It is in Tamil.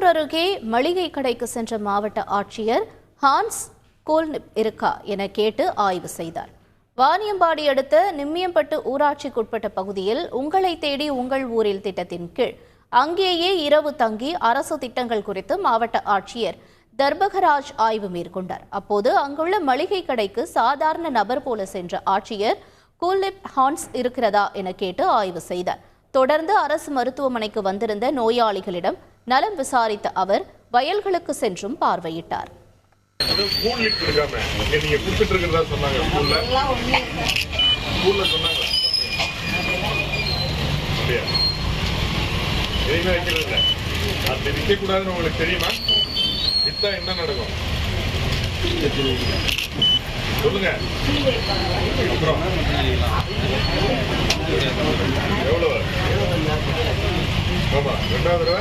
திருப்பூர் அருகே மளிகை கடைக்கு சென்ற மாவட்ட ஆட்சியர் ஹான்ஸ் கோல்னிப் இருக்கா என கேட்டு ஆய்வு செய்தார். வாணியம்பாடி அடுத்த நிம்மியம்பட்டு ஊராட்சிக்குட்பட்ட பகுதியில் உங்களை தேடி உங்கள் ஊரில் திட்டத்தின் கீழ் அங்கேயே இரவு தங்கி அரசு திட்டங்கள் குறித்து மாவட்ட ஆட்சியர் தர்பகராஜ் ஆய்வு மேற்கொண்டார். அப்போது அங்குள்ள மளிகை கடைக்கு சாதாரண நபர் போல சென்ற ஆட்சியர் கோல்னிப் ஹான்ஸ் இருக்கிறதா என கேட்டு ஆய்வு செய்தார். தொடர்ந்து அரசு மருத்துவமனைக்கு வந்திருந்த நோயாளிகளிடம் நலம் விசாரித்த அவர் வயல்களுக்கு சென்றும் பார்வையிட்டார். என்ன நடக்கும் சொல்லுங்க. எவ்வளவு 2வது